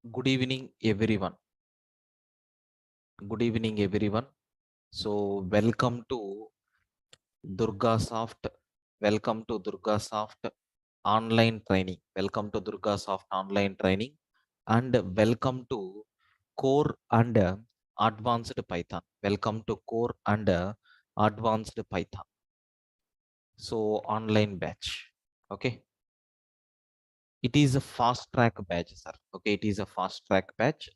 Good evening, everyone. Good evening, everyone. So, welcome to Durga Soft. Welcome to Durga Soft online training. Welcome to Durga Soft online training, and welcome to Core and Advanced Python. Welcome to Core and Advanced Python. So, online batch. Okay, it is a fast track batch, sir. Okay, it is a fast track batch.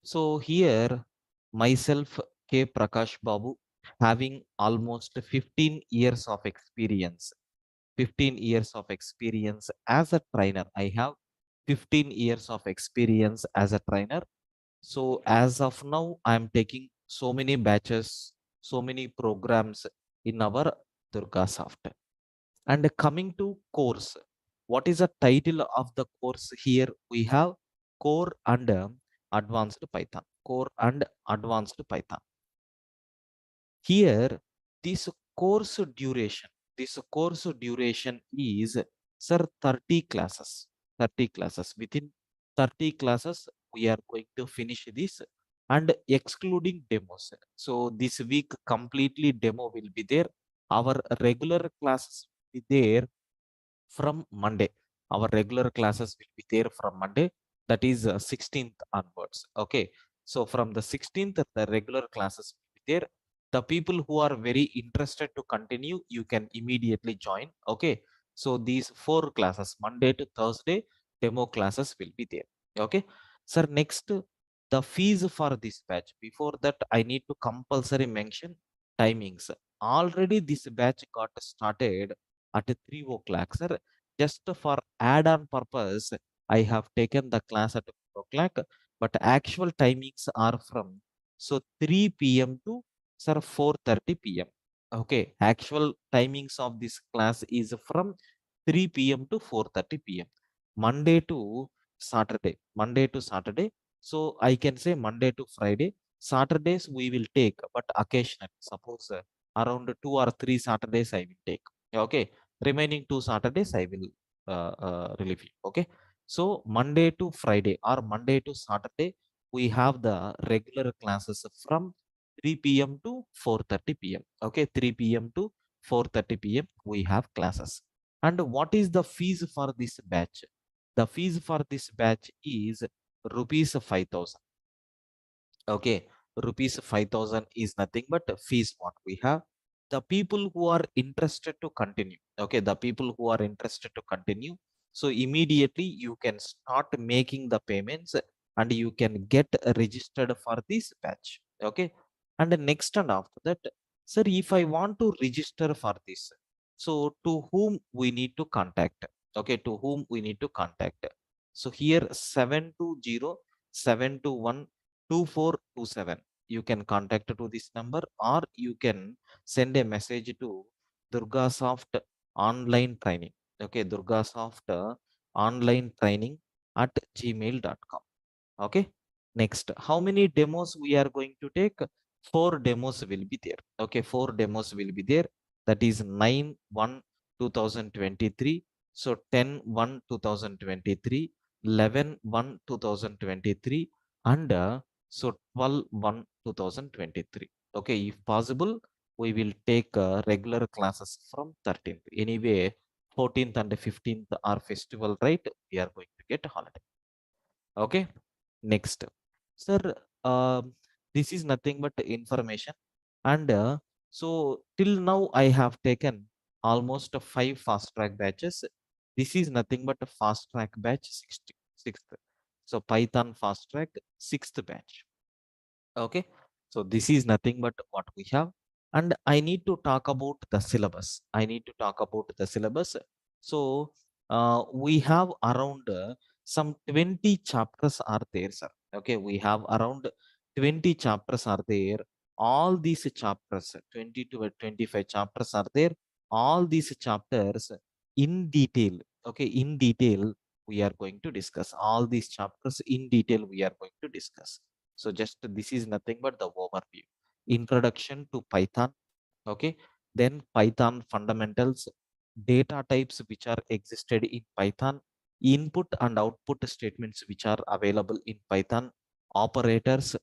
So here, myself, K. Prakash Babu, having almost 15 years of experience, 15 years of experience as a trainer. I have 15 years of experience as a trainer. So as of now, I am taking so many batches, so many programs in our Durga software. And coming to course, what is the title of the course? Here we have core and advanced Python. Core and advanced Python. Here, this course duration, this course duration is, sir, 30 classes. 30 classes. Within 30 classes, we are going to finish this and excluding demos. So this week completely demo will be there. Our regular classes will be there from Monday. Our regular classes will be there from Monday, that is 16th onwards. Okay. So from the 16th, the regular classes will be there. The people who are very interested to continue, you can immediately join. Okay. So these 4 classes, Monday to Thursday, demo classes will be there. Okay. Sir, next, the fees for this batch. Before that, I need to compulsory mention timings. Already this batch got started at 3 o'clock, sir. Just for add-on purpose, I have taken the class at 4 o'clock, but actual timings are from 3 p.m. to, sir, 4:30 p.m. Okay, actual timings of this class is from 3 p.m. to 4:30 p.m. Monday to Saturday. Monday to Saturday. So I can say Monday to Friday. Saturdays we will take, but occasionally, suppose around 2 or 3 Saturdays I will take. Okay, remaining 2 Saturdays I will relieve you. Okay, so Monday to Friday or Monday to Saturday we have the regular classes from 3 p.m. to 4:30 p.m. Okay, 3 p.m. to 4:30 p.m. we have classes. And what is the fees for this batch? The fees for this batch is rupees 5,000. Okay, rupees 5,000 is nothing but fees what we have. The people who are interested to continue, okay, the people who are interested to continue, so immediately you can start making the payments and you can get registered for this batch. Okay, and the next, and after that, sir, if I want to register for this, so to whom we need to contact? Okay, to whom we need to contact? So here 720-721-2427. You can contact to this number, or you can send a message to Durgasoft online training. Okay, Durgasoft online training at gmail.com. Okay, next, how many demos we are going to take? 4 demos will be there. Okay, 4 demos will be there. That is 9/1/2023. So 10/1/2023, 11/1/2023, and so 12/1/2023. Okay, if possible, we will take regular classes from 13th. Anyway, 14th and 15th are festival, right? We are going to get holiday. Okay, next, sir, this is nothing but information. And so till now I have taken almost 5 fast track batches. This is nothing but a fast track batch, sixth. So Python fast track, sixth batch. Okay, so this is nothing but what we have. And I need to talk about the syllabus. I need to talk about the syllabus. So we have around some 20 chapters are there, sir. Okay, we have around 20 chapters are there. All these chapters, 20 to 25 chapters are there. All these chapters in detail. Okay, in detail we are going to discuss. All these chapters in detail we are going to discuss. So just this is nothing but the overview. Introduction to Python. Okay. Then Python fundamentals, data types which are existed in Python, input and output statements which are available in Python, operators,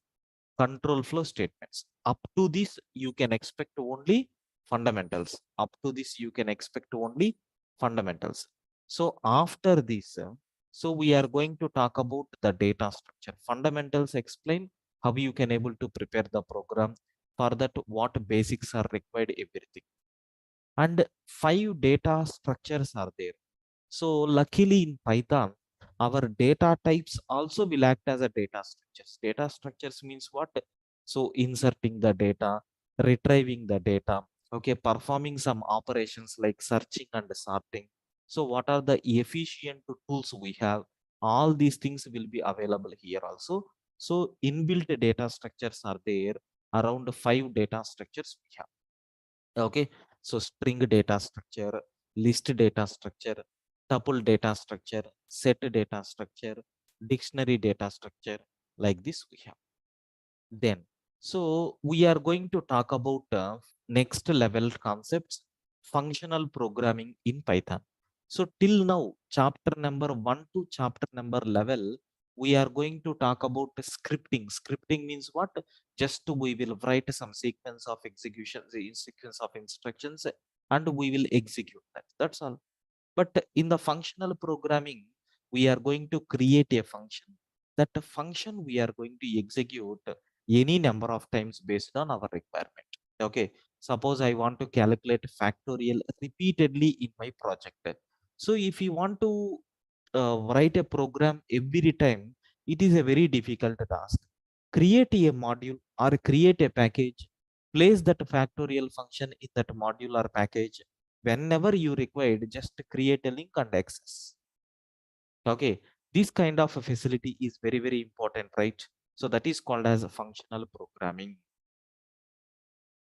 control flow statements. Up to this, you can expect only fundamentals. Up to this, you can expect only fundamentals. So after this, so we are going to talk about the data structure. Fundamentals explain how you can able to prepare the program. For that, what basics are required, everything. And 5 data structures are there. So luckily in Python, our data types also will act as a data structures. Data structures means what? So inserting the data, retrieving the data, okay, performing some operations like searching and sorting. So what are the efficient tools we have? All these things will be available here also. So inbuilt data structures are there. Around 5 data structures we have. Okay, so string data structure, list data structure, tuple data structure, set data structure, dictionary data structure, like this we have. Then so we are going to talk about next level concepts, functional programming in Python. So till now, chapter number 1 to chapter number level, we are going to talk about scripting. Scripting means what? Just we will write some sequence of executions, sequence of instructions, and we will execute that. That's all. But in the functional programming, we are going to create a function. That function we are going to execute any number of times based on our requirement. Okay, suppose I want to calculate factorial repeatedly in my project. So if you want to write a program every time, it is a very difficult task. Create a module or create a package, place that factorial function in that module or package. Whenever you required, just create a link and access. Okay, this kind of a facility is very, very important, right? So that is called as a functional programming.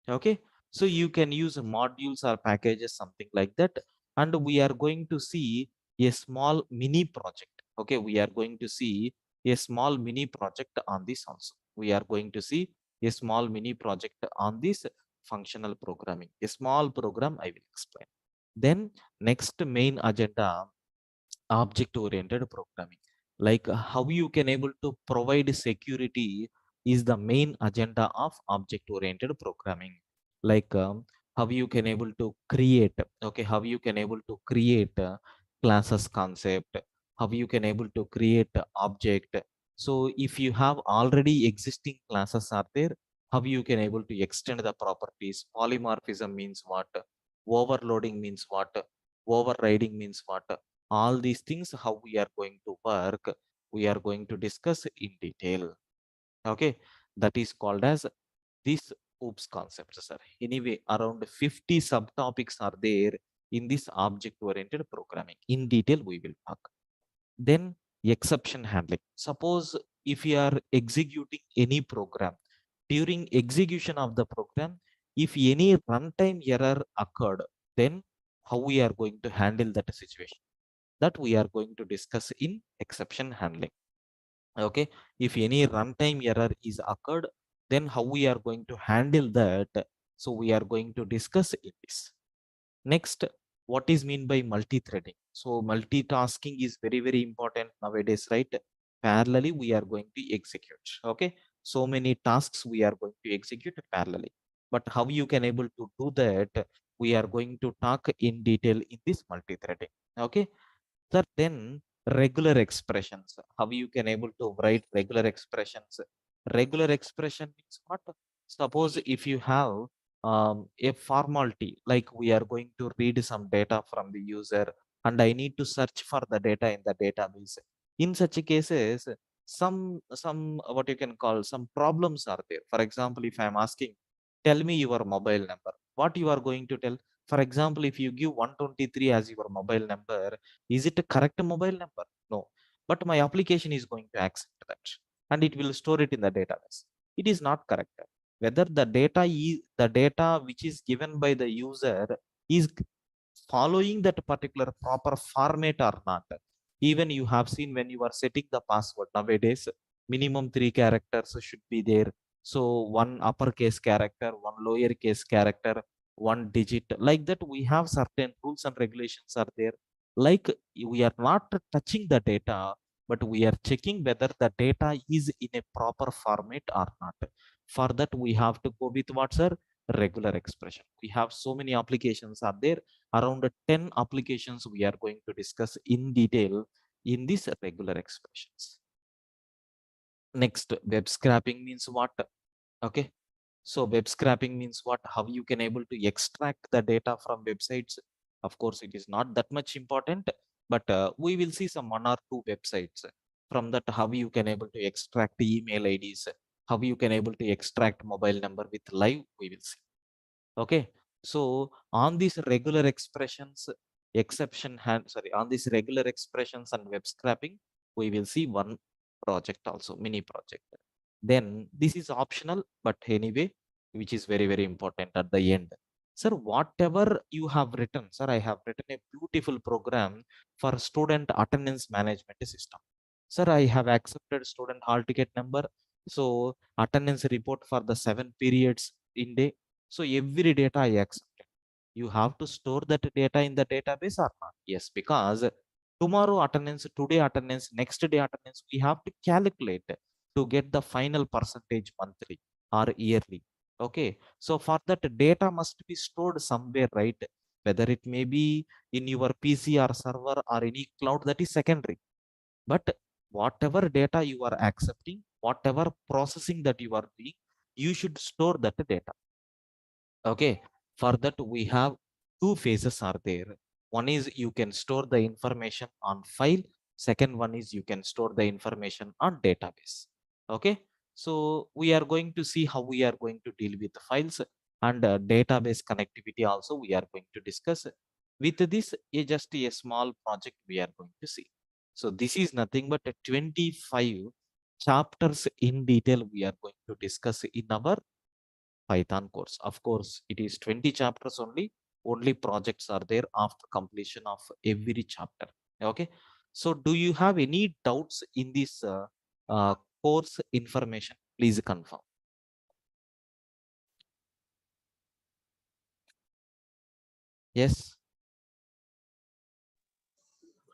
Okay, so you can use modules or packages, something like that. And we are going to see a small mini project. Okay, we are going to see a small mini project on this also. We are going to see a small mini project on this functional programming, a small program I will explain. Then next main agenda, object oriented programming. Like how you can able to provide security is the main agenda of object oriented programming. Like how you can able to create, okay, how you can able to create classes concept, how you can able to create object. So if you have already existing classes are there, how you can able to extend the properties. Polymorphism means what? Overloading means what? Overriding means what? All these things, how we are going to work, we are going to discuss in detail. Okay, that is called as this oops concept, sir. Anyway, around 50 subtopics are there in this object oriented programming. In detail we will talk. Then exception handling. Suppose if you are executing any program, during execution of the program, if any runtime error occurred, then how we are going to handle that situation, that we are going to discuss in exception handling. Okay, if any runtime error is occurred, then how we are going to handle that, so we are going to discuss in this. Next, what is mean by multi-threading? So multitasking is very, very important nowadays, right? Parallelly we are going to execute. Okay, so many tasks we are going to execute parallelly. But how you can able to do that, we are going to talk in detail in this multi-threading. Okay, that then regular expressions, how you can able to write regular expressions. Regular expression means what? Suppose if you have a formality, like we are going to read some data from the user and I need to search for the data in the database. In such cases, some what you can call some problems are there. For example, if I am asking, tell me your mobile number, what you are going to tell? For example, if you give 123 as your mobile number, is it a correct mobile number? No. But my application is going to accept that and it will store it in the database. It is not correct. Whether the data which is given by the user is following that particular proper format or not. Even you have seen when you are setting the password nowadays, minimum 3 characters should be there. So one uppercase character, one lowercase character, one digit, like that we have certain rules and regulations are there. Like we are not touching the data, but we are checking whether the data is in a proper format or not. For that, we have to go with what's our regular expression. We have so many applications are there. Around 10 applications we are going to discuss in detail in these regular expressions. Next, web scraping means what? Okay. So web scraping means what? How you can able to extract the data from websites. Of course, it is not that much important, but we will see some one or two websites. From that, how you can able to extract email IDs, how you can able to extract mobile number with live, we will see. Okay. So on these regular expressions, on these regular expressions and web scraping, we will see one project also, mini project. Then this is optional, but anyway, which is very, very important at the end. Sir, whatever you have written, sir, I have written a beautiful program for student attendance management system. Sir, I have accepted student hall ticket number. So attendance report for the 7 periods in day. So every data I accepted. You have to store that data in the database or not? Yes, because tomorrow attendance, today attendance, next day attendance, we have to calculate to get the final percentage monthly or yearly. Okay. So for that data must be stored somewhere, right? Whether it may be in your PC or server or any cloud, that is secondary. But whatever data you are accepting, whatever processing that you are doing, you should store that data. Okay. For that, we have two phases are there. One is you can store the information on file. Second one is you can store the information on database. Okay. So we are going to see how we are going to deal with the files and database connectivity also we are going to discuss. With this, just a small project we are going to see. So this is nothing but 25 chapters in detail we are going to discuss in our Python course. Of course, it is 20 chapters only. Only projects are there after completion of every chapter. Okay. So do you have any doubts in this course information? Please confirm. Yes.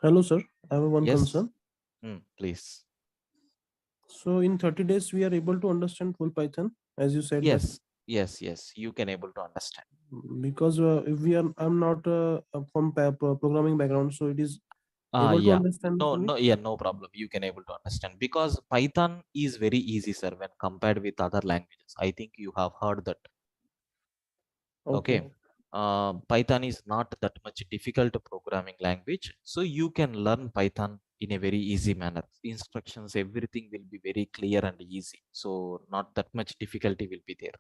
Hello, sir. I have one Yes. concern. Please. So in 30 days, we are able to understand full Python, as you said that. Yes. Yes. Yes. You can able to understand. Because if we are, I'm not from programming background, so it is able to Yeah. understand No, for me. no, yeah, no problem. You can able to understand because Python is very easy, sir, when compared with other languages. I think you have heard that. Okay. Okay. Python is not that much difficult programming language. So you can learn Python in a very easy manner. Instructions, everything will be very clear and easy. So not that much difficulty will be there.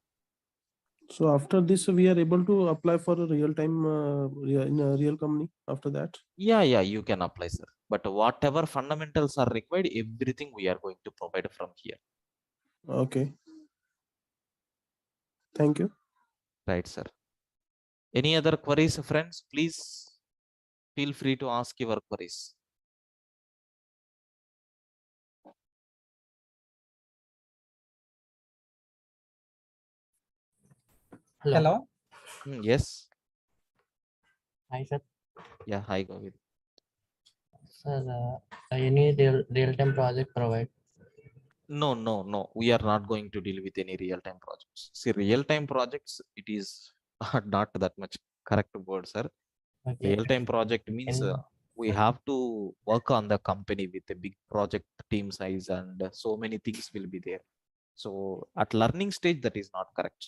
So after this, we are able to apply for a real time in a real company. After that. Yeah, yeah, you can apply, sir. But whatever fundamentals are required, everything we are going to provide from here. Okay. Thank you. Right, sir. Any other queries, friends? Please feel free to ask your queries. Hello. Yes. Hi, sir. Yeah, hi, Govind. Sir, any real-time project provide? No, no, no. We are not going to deal with any real-time projects. See, real-time projects, it is not that much correct word, sir. Okay. Real-time project means Any, we have to work on the company with a big project team size and so many things will be there. So at learning stage, that is not correct.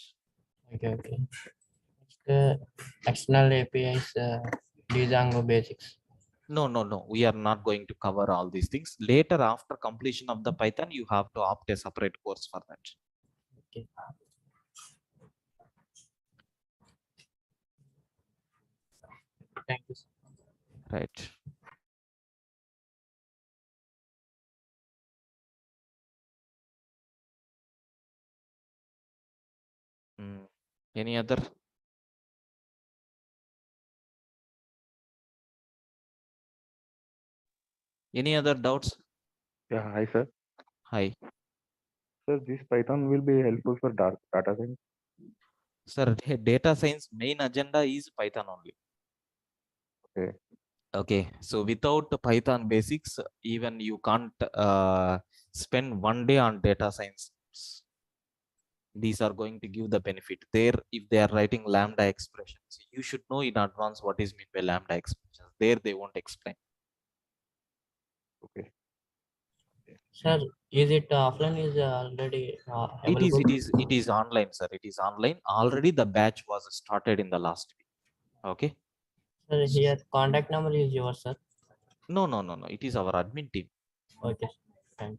okay, okay. External APIs, Django basics. No, no, no. We are not going to cover all these things. Later, after completion of the Python, you have to opt a separate course for that. Okay. Thank you, sir. Right. Any other? Any other doubts? Yeah, hi sir. Hi. Sir, this Python will be helpful for data science. Sir, data science main agenda is Python only. Okay. Okay, so without the Python basics, even you can't spend one day on data science. These are going to give the benefit there. If they are writing lambda expressions, you should know in advance what is meant by lambda expressions. There they won't explain. Okay. Sir, is it offline is already It is, available? it is online, sir. It is online. Already the batch was started in the last week. Okay. Sir, here contact number is yours, sir. No, no, no, no. It is our admin team. Okay, thank you.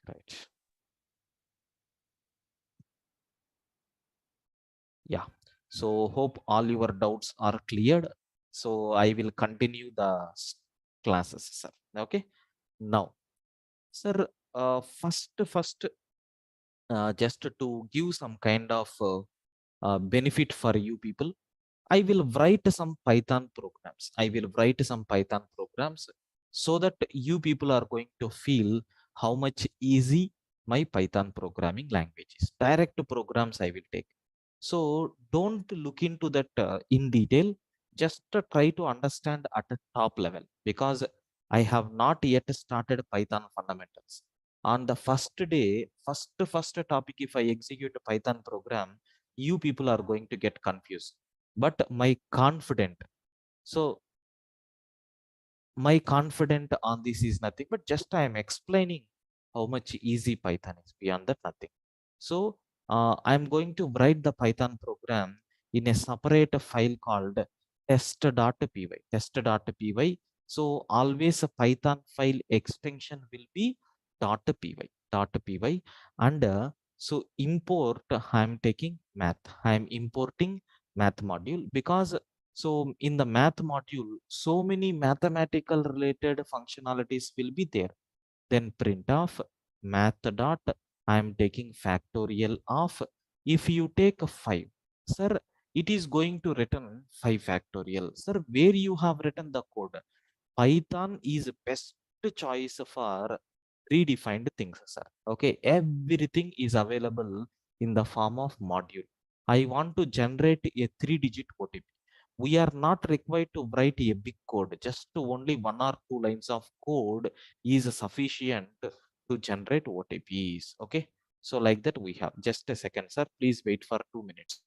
Right. Yeah. So hope all your doubts are cleared. So I will continue the classes, sir. Okay. Now, sir, first, just to give some kind of benefit for you people, I will write some Python programs. I will write some Python programs so that you people are going to feel how much easy my Python programming language is. Direct programs I will take. So don't look into that in detail. Just try to understand at a top level, because I have not yet started Python fundamentals. On the first day, first topic, if I execute a Python program, you people are going to get confused. But so my confident on this is nothing but just I am explaining how much easy Python is. Beyond that, nothing. So I'm going to write the Python program in a separate file called test.py. Test.py. So always a Python file extension will be .py. .py. And so import, I'm taking math. I'm importing math module, because so in the math module, so many mathematical related functionalities will be there. Then print of math dot, I am taking factorial of, if you take a 5, sir, it is going to return 5 factorial. Sir, where you have written the code? Python is best choice for predefined things, sir. Okay, everything is available in the form of module. I want to generate a 3-digit OTP. We are not required to write a big code. Just only 1 or 2 lines of code is sufficient to generate OTPs. Okay, so like that we have. Just a second, sir. Please wait for 2 minutes.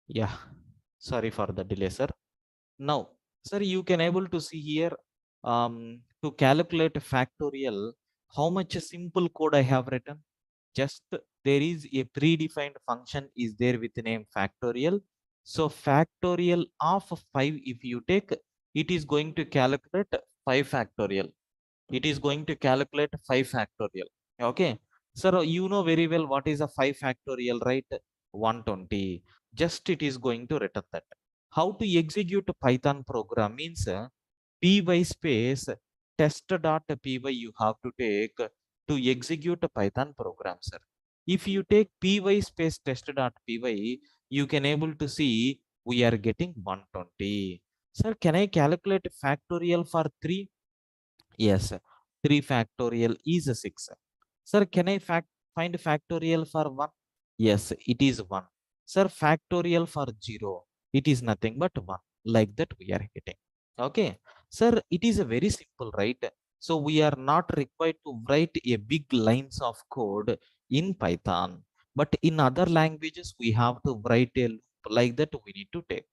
Yeah, sorry for the delay, sir. Now, sir, you can able to see here to calculate factorial, how much simple code I have written. Just there is a predefined function is there with the name factorial. So factorial of 5, if you take, it is going to calculate 5 factorial. It is going to calculate 5 factorial. Okay. Sir, you know very well what is a 5 factorial, right? 120. Just it is going to return that. How to execute a Python program means py space test.py you have to take to execute a Python program, sir. If you take py space test.py, you can able to see we are getting 120. Sir, can I calculate factorial for 3? Yes, 3 factorial is a 6. Sir, can I find factorial for 1? Yes, it is 1. Sir, factorial for 0, it is nothing but 1. Like that we are getting. Okay. Sir, it is a very simple, right? So we are not required to write a big lines of code in Python. But in other languages, we have to write a loop like that we need to take.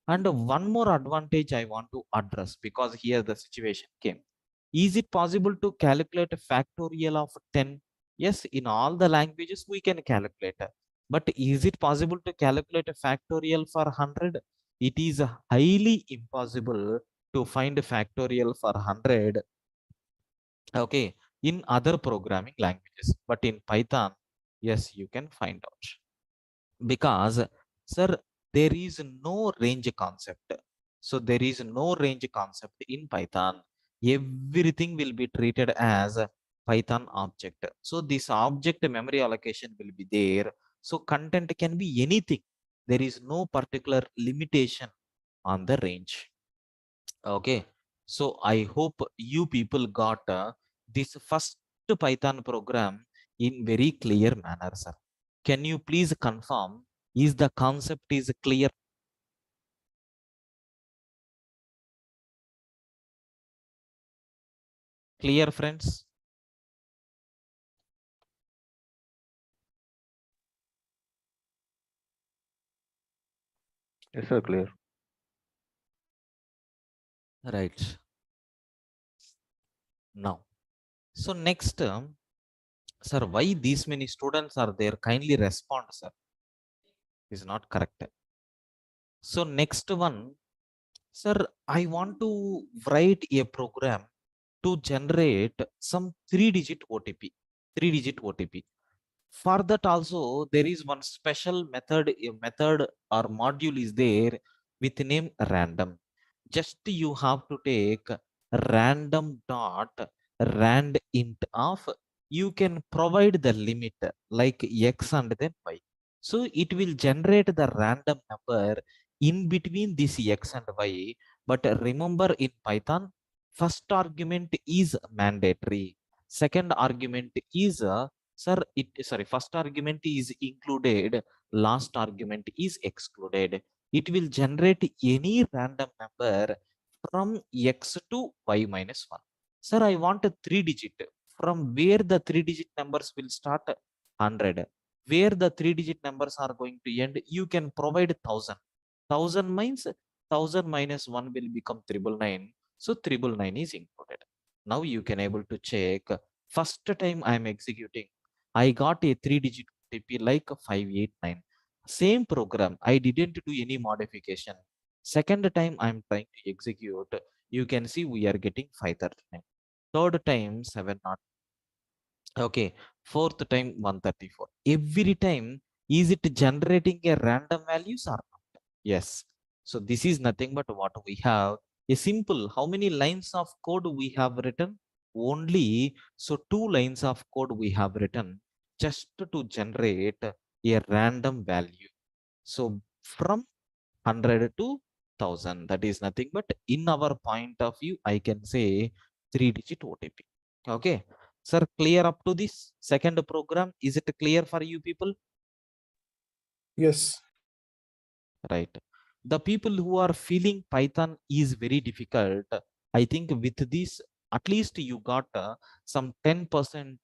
And one more advantage I want to address, because here the situation came. Is it possible to calculate a factorial of 10? Yes, in all the languages we can calculate. But is it possible to calculate a factorial for 100? It is highly impossible to find a factorial for 100. Okay, in other programming languages. But in Python, yes, you can find out. Because, sir, there is no range concept. So there is no range concept in Python. Everything will be treated as a Python object. So this object memory allocation will be there. So content can be anything. There is no particular limitation on the range. Okay. So I hope you people got this first Python program in very clear manner, sir. Can you please confirm, is the concept is clear? Clear, friends? Yes, sir, clear. Right. Now, so next, sir, why these many students are there? Kindly respond, sir. Is not correct. So next one, sir, I want to write a program to generate some 3-digit OTP. 3-digit OTP. For that also, there is one special method, a method or module is there with name random. Just you have to take random dot rand int of, you can provide the limit like x and then y. So it will generate the random number in between this x and y. But remember in Python, first argument is mandatory. Second argument is sir, first argument is included, last argument is excluded. It will generate any random number from x to y minus 1. Sir, I want a 3-digit. From where the 3-digit numbers will start? 100. Where the 3-digit numbers are going to end? You can provide 1000. 1000 means 1000 minus 1 will become 999. So 999 is included. Now you can able to check. First time I am executing, I got a 3-digit OTP like 589. Same program, I didn't do any modification. Second time I'm trying to execute, you can see we are getting 539. Third time 700. Okay, fourth time 134. Every time, is it generating a random values or not? Yes. So this is nothing but what we have. A simple, how many lines of code we have written? Only, so 2 lines of code we have written just to generate a random value. So from 100 to 1000, that is nothing but in our point of view, I can say 3-digit OTP. Okay. Sir, clear up to this second program? Is it clear for you people? Yes. Right. The people who are feeling Python is very difficult, I think with this, at least you got some 10%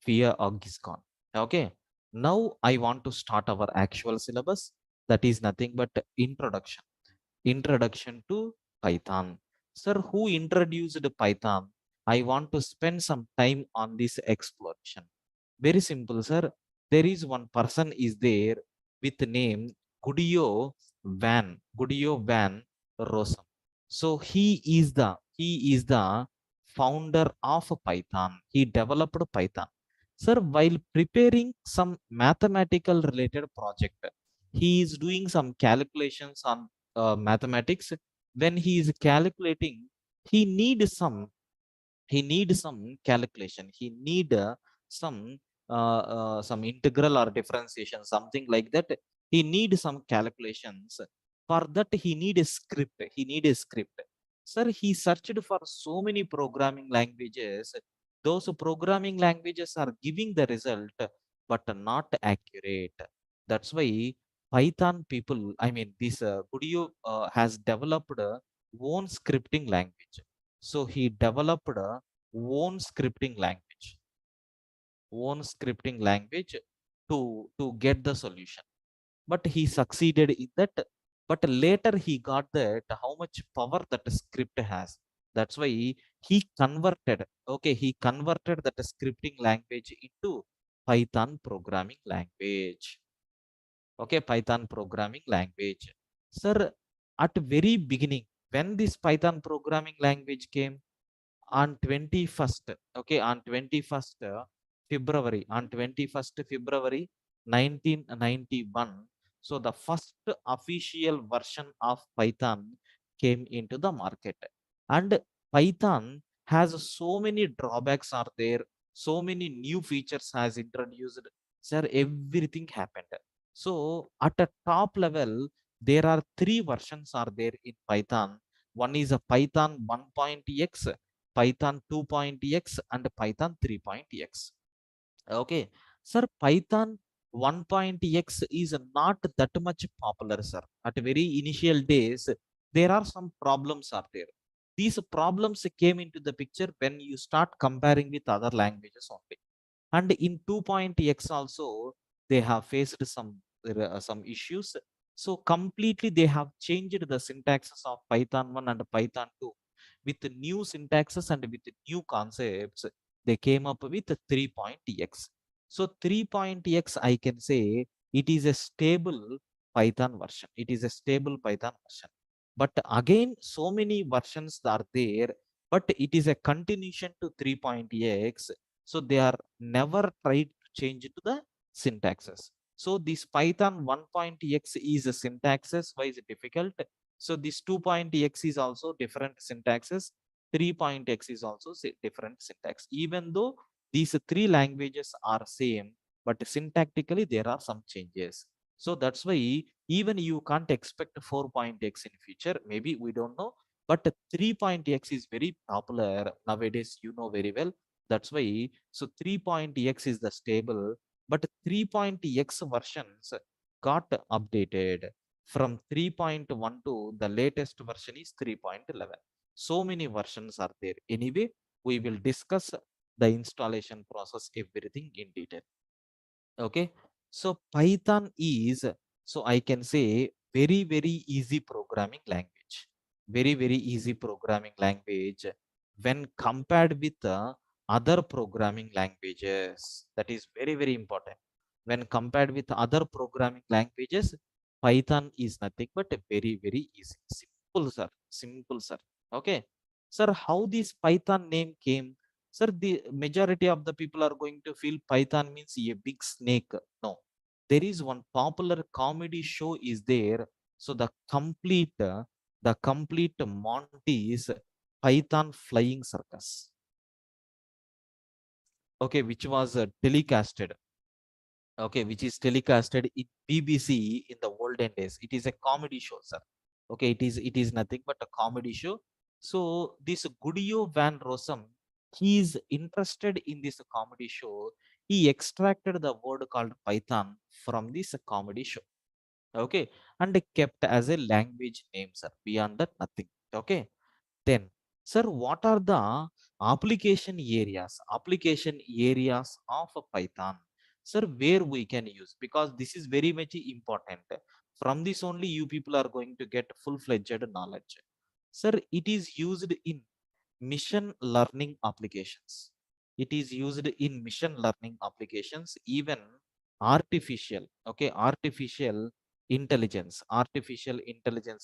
fear of gone. Okay. Now I want to start our actual syllabus. That is nothing but introduction. Introduction to Python. Sir, who introduced Python? I want to spend some time on this exploration. Very simple, sir. There is one person is there with name Gudio Van Rossum. So he is the founder of Python. He developed Python. Sir, while preparing some mathematical related project, he is doing some calculations on mathematics. When he is calculating, he needs some calculation. He need some integral or differentiation, something like that. He need some calculations. For that he need a script. Sir, he searched for so many programming languages. Those programming languages are giving the result but not accurate. That's why Python people, I mean this Gudio has developed own scripting language. So he developed a own scripting language to get the solution. But he succeeded in that. But later he got that how much power that script has. That's why he converted that scripting language into Python programming language. Okay, Python programming language. Sir, at very beginning, when this Python programming language came, on 21st, okay, on 21st February, on 21st February 1991. So the first official version of Python came into the market. And Python has so many drawbacks are there, so many new features has introduced. Sir, everything happened. So at a top level, there are three versions are there in Python. One is a Python 1.x, Python 2.x, and Python 3.x. Okay, sir, Python 1.x is not that much popular, sir. At very initial days, there are some problems are there. These problems came into the picture when you start comparing with other languages only. And in 2.x also, they have faced some issues. So completely they have changed the syntaxes of Python 1 and Python 2 with the new syntaxes and with the new concepts. They came up with 3.x. So 3.x, I can say it is a stable Python version. It is a stable Python version. But again, so many versions are there, but it is a continuation to 3.x. So they are never tried to change to the syntaxes. So this Python 1.x is a syntaxes wise difficult. So this 2.x is also different syntaxes. 3.x is also different syntax. Even though these three languages are same, but syntactically there are some changes. So that's why even you can't expect 4.x in future. Maybe we don't know, but 3.x is very popular nowadays. You know very well. That's why so 3.x is the stable, but 3.x versions got updated from 3.1 to the latest version is 3.11. So many versions are there. Anyway, we will discuss the installation process, everything in detail. Okay, so Python is, so I can say very easy programming language. Very easy programming language when compared with the other programming languages. That is very important. When compared with other programming languages, Python is nothing but a very easy. Simple, sir. Simple, sir. Okay. Sir, how this Python name came? Sir, the majority of the people are going to feel Python means a big snake. No, there is one popular comedy show is there. So the complete Monty's Python Flying Circus. Okay, which was telecasted. Okay, which is telecasted in BBC in the olden days. It is a comedy show, sir. Okay, it is nothing but a comedy show. So this Gudio Van Rossum, he is interested in this comedy show. He extracted the word called Python from this comedy show. Okay, and kept as a language name, sir. Beyond that, nothing. Okay. Then, sir, what are the application areas? Application areas of Python, sir, where we can use, because this is very much important. From this only you people are going to get full-fledged knowledge. Sir, it is used in mission learning applications. It is used in mission learning applications, even artificial, okay, artificial intelligence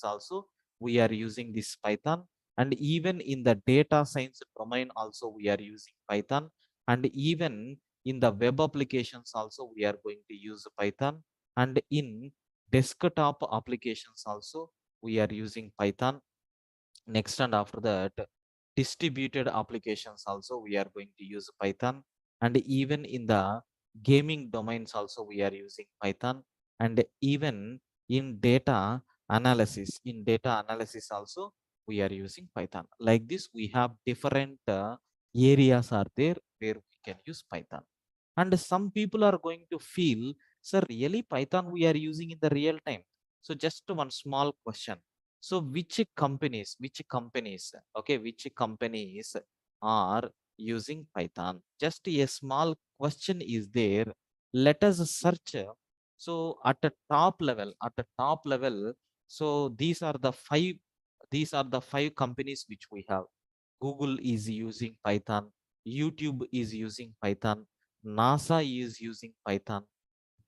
also we are using this Python, and even in the data science domain also we are using Python, and even in the web applications also we are going to use Python, and in desktop applications also we are using Python. Next, and after that, distributed applications also we are going to use Python, and even in the gaming domains also we are using Python, and even in data analysis also we are using Python. Like this, we have different areas are there where we can use Python. And some people are going to feel, sir, really Python we are using in the real time. So just one small question. So which companies are using Python? Just a small question is there. Let us search. So at the top level, so these are the five companies which we have. Google is using Python, YouTube is using Python, NASA is using Python,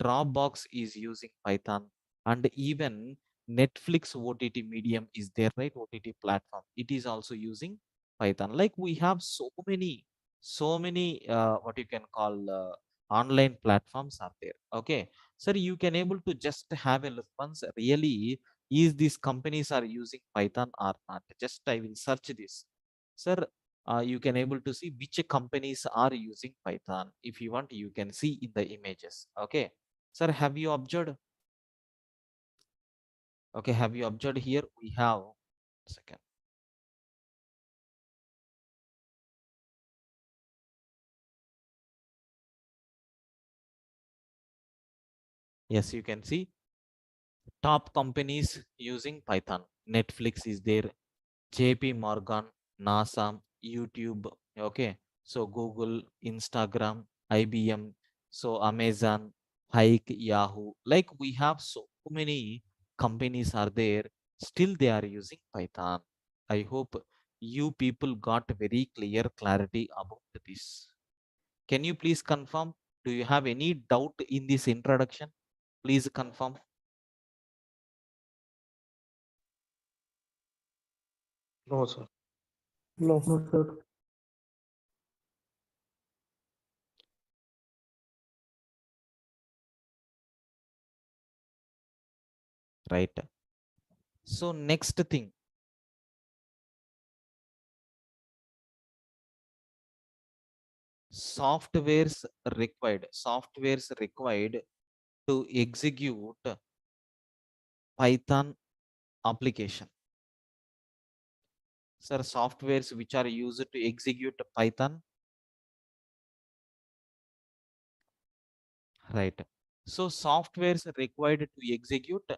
Dropbox is using Python, and even Netflix OTT medium is there, right? OTT platform. It is also using Python. Like we have so many, what you can call online platforms are there. Okay, sir, you can able to just have a look once. Really, is these companies are using Python or not? Just I will search this, sir. You can able to see which companies are using Python. If you want, you can see in the images. Okay. Sir, have you observed? Okay, have you observed here? We have, second. Yes, you can see top companies using Python. Netflix is there, JP Morgan, NASA, YouTube. Okay, so Google, Instagram, IBM, so Amazon, Hike, Yahoo. Like we have so many companies are there. Still, they are using Python. I hope you people got very clear clarity about this. Can you please confirm? Do you have any doubt in this introduction? Please confirm. No, sir. No, not sure. Right. So next thing, softwares required to execute Python application. Sir, softwares which are used to execute Python. Right. So softwares required to execute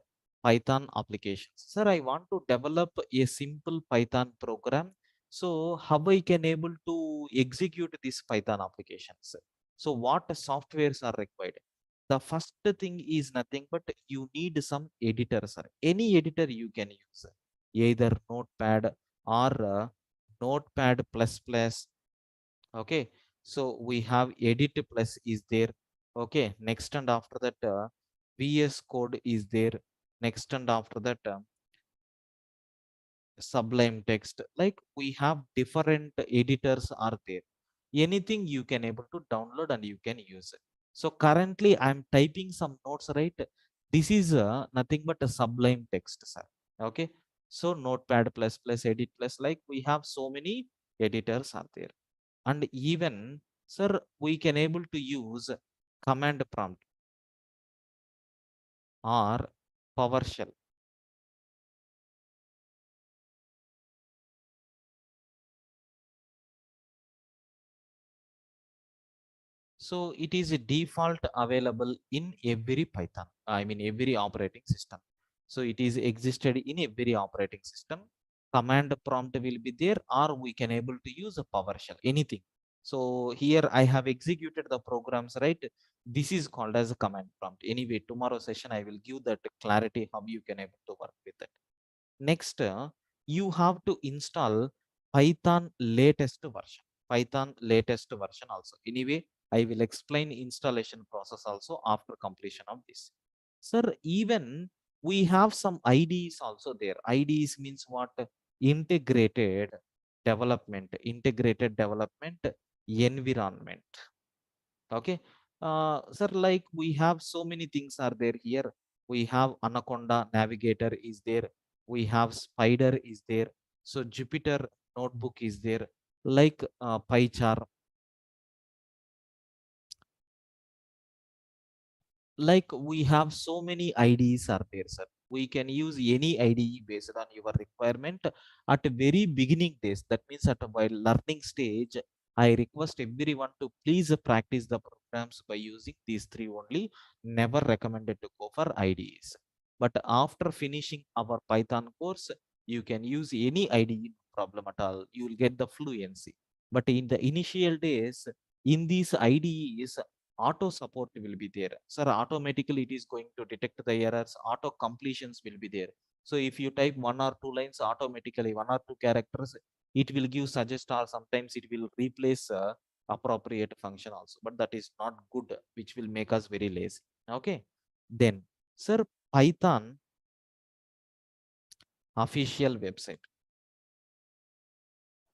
Python applications. Sir, I want to develop a simple Python program. So how I can able to execute this Python applications? So what softwares are required? The first thing is nothing but you need some editor, sir. Any editor you can use, either Notepad or Notepad plus plus. Okay, so we have edit plus is there. Okay, next and after that VS code is there. Next and after that sublime text. Like we have different editors are there. Anything you can able to download and you can use it. So currently I'm typing some notes, right? This is nothing but a sublime text, sir. Okay, so Notepad plus plus edit plus, like we have so many editors are there. And even, sir, we can able to use command prompt or PowerShell. So it is a default available in every Python, I mean every operating system. So it is existed in every operating system. Command prompt will be there, or we can able to use a PowerShell, anything. So here I have executed the programs, right? This is called as a command prompt. Anyway, tomorrow session I will give that clarity how you can able to work with it. Next, you have to install Python latest version. Python latest version also. Anyway, I will explain installation process also after completion of this. Sir, even we have some IDEs also there. IDEs means what? Integrated development environment. Okay. Sir, like we have so many things are there here. We have Anaconda Navigator is there. We have Spider is there. So Jupyter Notebook is there. Like PyChar, like we have so many IDs are there, sir. We can use any IDE based on your requirement at a very beginning days. That means at a while learning stage, I request everyone to please practice the programs by using these three only. Never recommended to go for IDEs. But after finishing our Python course, you can use any IDE, no problem at all. You will get the fluency. But in the initial days, in these IDEs, auto support will be there, sir. Automatically it is going to detect the errors. Auto completions will be there. So if you type one or two lines, automatically one or two characters, it will give suggest, or sometimes it will replace appropriate function also, but that is not good, which will make us very lazy. Okay, then, sir, Python official website.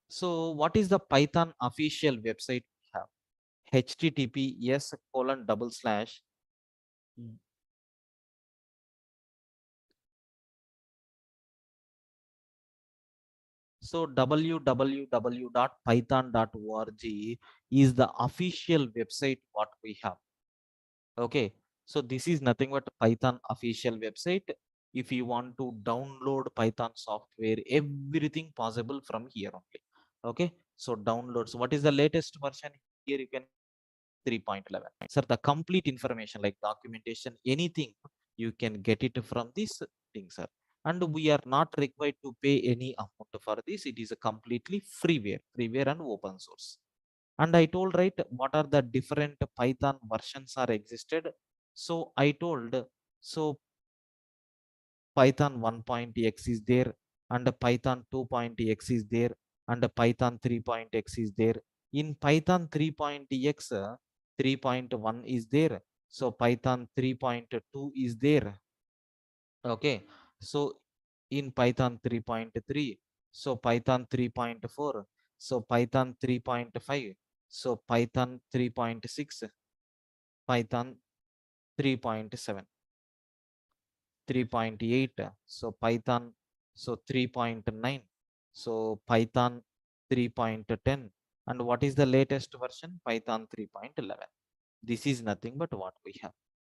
So what is the Python official website we have? https:// So www.python.org is the official website what we have. Okay, so this is nothing but Python official website. If you want to download Python software, everything possible from here only. Okay, so downloads. What is the latest version? Here you can 3.11. Sir, the complete information like documentation, anything, you can get it from this thing, sir. And we are not required to pay any amount for this. It is a completely freeware and open source. And I told, right, what are the different Python versions are existed. So I told, so Python 1.x is there, and Python 2.x is there, and Python 3.x is there. In Python 3.x, 3.1 is there. So Python 3.2 is there. Okay, so in Python 3.3, so Python 3.4, so Python 3.5, so Python 3.6, Python 3.7. 3.8, so Python, so 3.9, so Python 3.10, and what is the latest version? Python 3.11. This is nothing but what we have.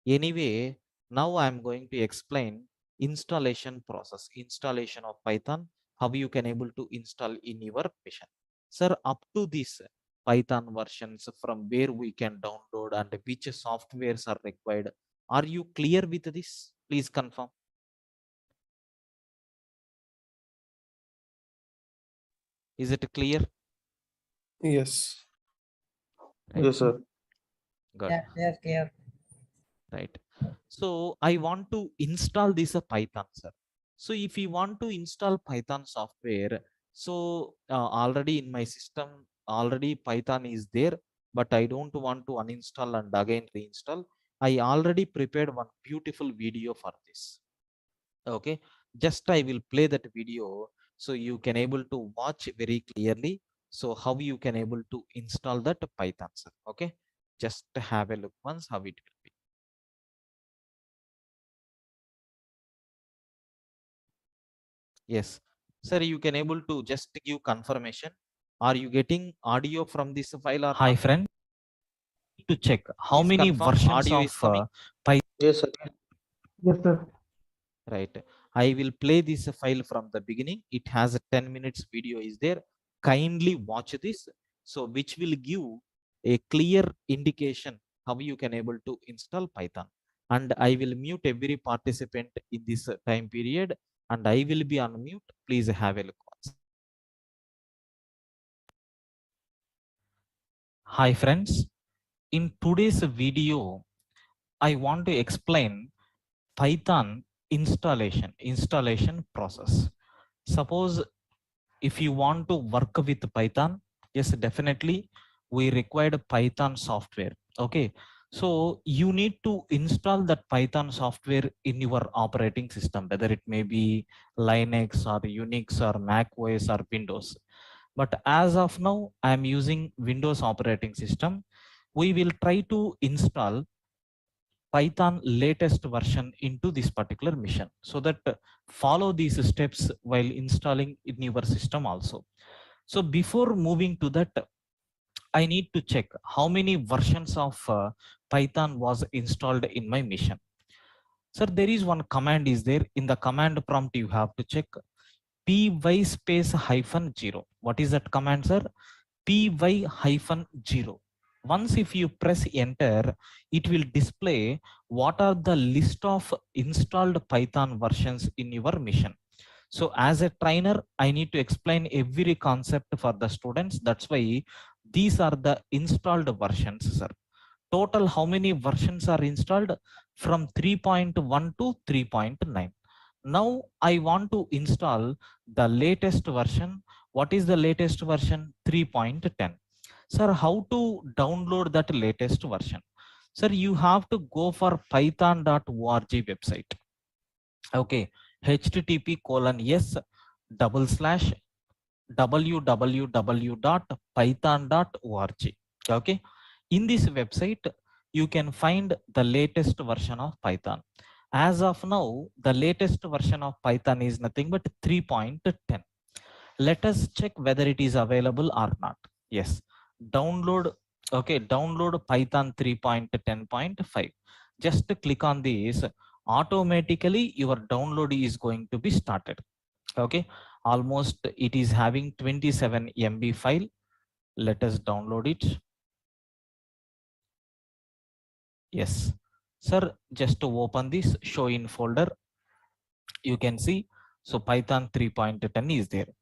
Anyway, now I am going to explain installation process, installation of Python, how you can able to install in your machine. Sir, up to this Python versions, from where we can download and which softwares are required. Are you clear with this? Please confirm. Is it clear? Yes. Right. Yes, sir. Good. Yeah, yes, clear. Right. So I want to install this Python, sir. So if you want to install Python software, so already in my system, already Python is there, but I don't want to uninstall and again reinstall. I already prepared one beautiful video for this. Okay, just I will play that video so you can able to watch very clearly. So how you can able to install that Python, sir. Okay, just have a look once how it will be. Yes, sir, you can able to just give confirmation. Are you getting audio from this file or Hi not? friend, to check how Please many confirm versions audio of is coming. Python. Yes, sir. Yes, sir. Right. I will play this file from the beginning. It has a 10 minutes video is there. Kindly watch this. So which will give a clear indication how you can able to install Python. And I will mute every participant in this time period, and I will be on mute. Please have a look once. Hi friends, in today's video, I want to explain Python installation process. Suppose if you want to work with Python, yes, definitely we required Python software. Okay, so you need to install that Python software in your operating system, whether it may be Linux or Unix or Mac OS or Windows. But as of now, I am using Windows operating system. We will try to install Python latest version into this particular mission, so that follow these steps while installing in your system also. So before moving to that, I need to check how many versions of Python was installed in my mission. Sir, there is one command is there. In the command prompt, you have to check py space -0. What is that command, sir? py-0. Once if you press enter, it will display what are the list of installed Python versions in your mission. So as a trainer, I need to explain every concept for the students. That's why these are the installed versions, sir. Total how many versions are installed? From 3.1 to 3.9. Now I want to install the latest version. What is the latest version? 3.10. Sir, how to download that latest version? Sir, you have to go for python.org website. Okay, http://www.python.org. Okay, in this website you can find the latest version of Python. As of now, the latest version of Python is nothing but 3.10. Let us check whether it is available or not. Yes, download. Okay, download Python 3.10.5. Just click on this, automatically your download is going to be started. Okay, almost it is having 27 MB file. Let us download it. Yes, sir, just to open this show in folder, you can see, so Python 3.10 is there.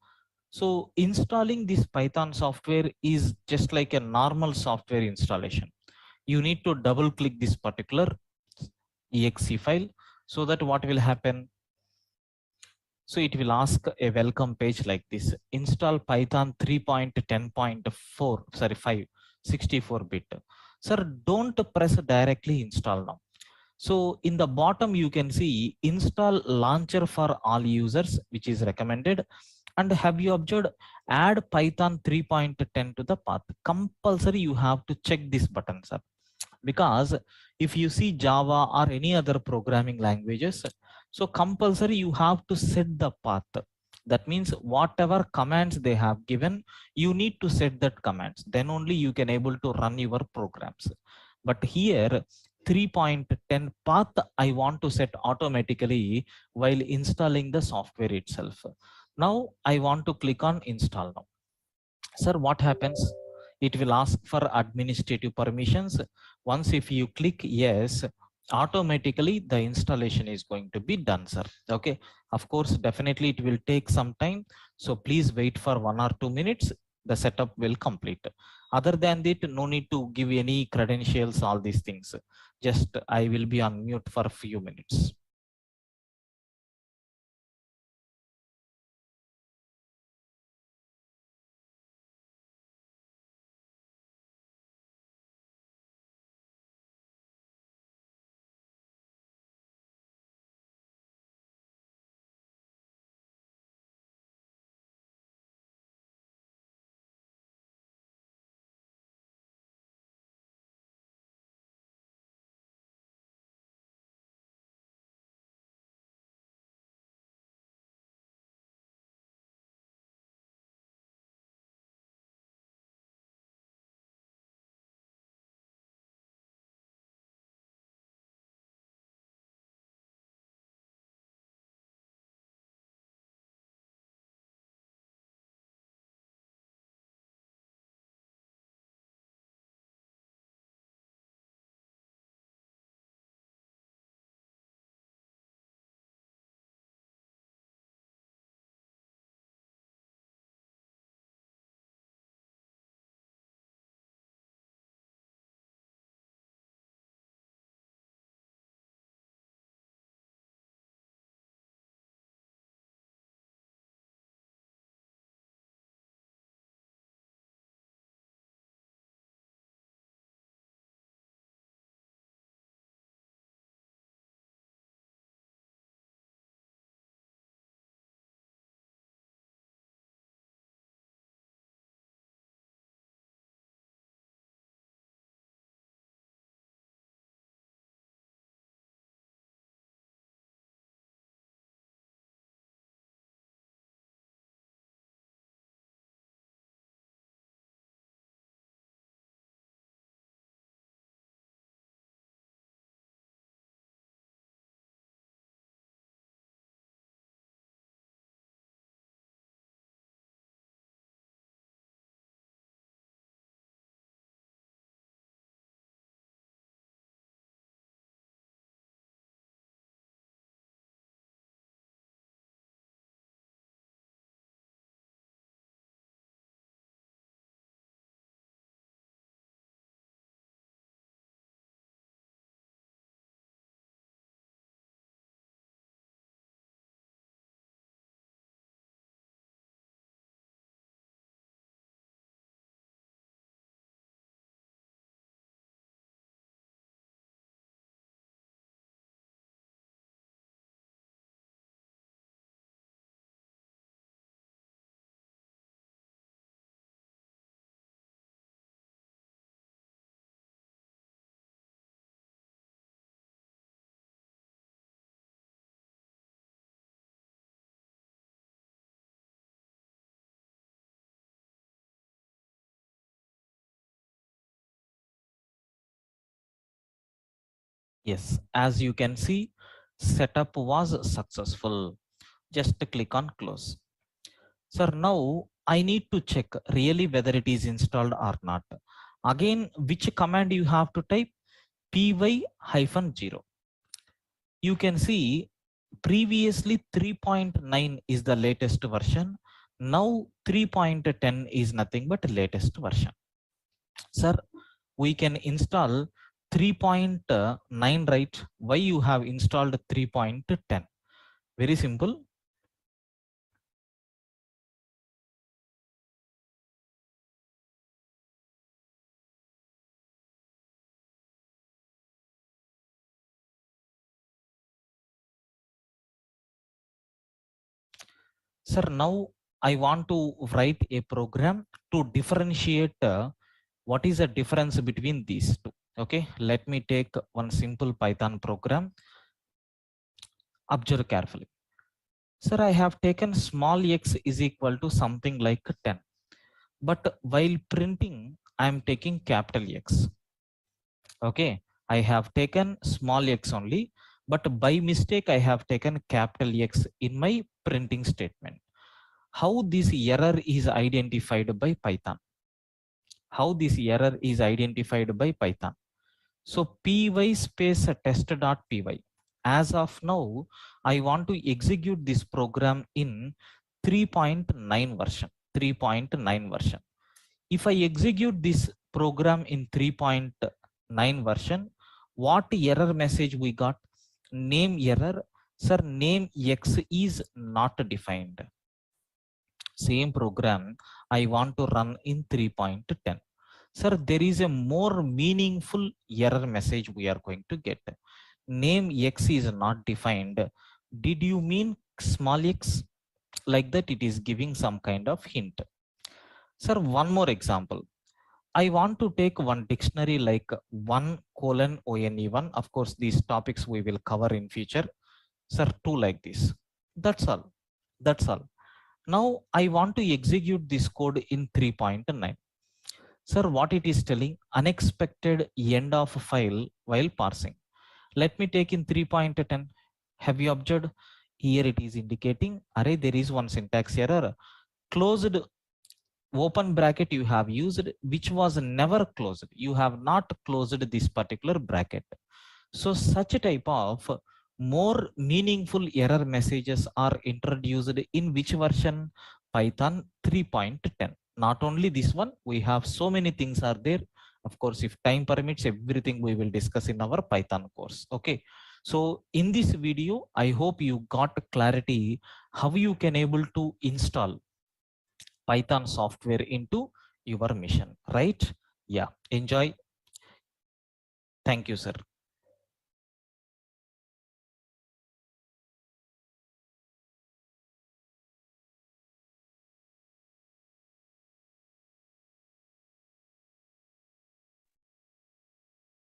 So installing this Python software is just like a normal software installation. You need to double click this particular exe file, so that what will happen? So it will ask a welcome page like this. Install Python 3.10.4, sorry, 5, 64-bit. Sir, don't press directly install now. So in the bottom, you can see install launcher for all users, which is recommended. And have you observed add Python 3.10 to the path? Compulsory, you have to check this button, sir. Because if you see Java or any other programming languages, so compulsory you have to set the path. That means whatever commands they have given, you need to set that commands. Then only you can able to run your programs. But here 3.10 path I want to set automatically while installing the software itself. Now I want to click on install now. Sir, what happens? It will ask for administrative permissions. Once if you click yes, automatically the installation is going to be done, sir. Okay, of course, definitely it will take some time, so please wait for 1 or 2 minutes. The setup will complete. Other than that, no need to give any credentials, all these things. Just I will be on mute for a few minutes. Yes, as you can see, setup was successful. Just click on close. Sir, now I need to check really whether it is installed or not. Again, which command you have to type? py-0. You can see previously 3.9 is the latest version. Now 3.10 is nothing but latest version. Sir, we can install 3.9, right? Why you have installed 3.10? Very simple. Sir, now I want to write a program to differentiate what is the difference between these two. Okay, let me take one simple Python program. Observe carefully. Sir, I have taken small x is equal to something like 10. But while printing, I am taking capital X. Okay, I have taken small x only, but by mistake, I have taken capital X in my printing statement. How this error is identified by Python? How this error is identified by Python? So py space test.py. As of now, I want to execute this program in 3.9 version. 3.9 version. If I execute this program in 3.9 version, what error message we got? Name error. Sir, name X is not defined. Same program I want to run in 3.10. Sir, there is a more meaningful error message we are going to get. Name X is not defined. Did you mean small x? Like that, it is giving some kind of hint. Sir, one more example. I want to take one dictionary like 1:one. Of course, these topics we will cover in future. Sir, two like this. That's all. That's all. Now I want to execute this code in 3.9. Sir, what it is telling? Unexpected end of file while parsing. Let me take in 3.10. Have you observed? Here it is indicating, array, there is one syntax error. Closed open bracket you have used, which was never closed. You have not closed this particular bracket. So such a type of more meaningful error messages are introduced in which version? Python 3.10. Not only this one, we have so many things are there. Of course, if time permits, everything we will discuss in our Python course. Okay. So in this video, I hope you got clarity how you can able to install Python software into your mission, right? Yeah, enjoy. Thank you, sir.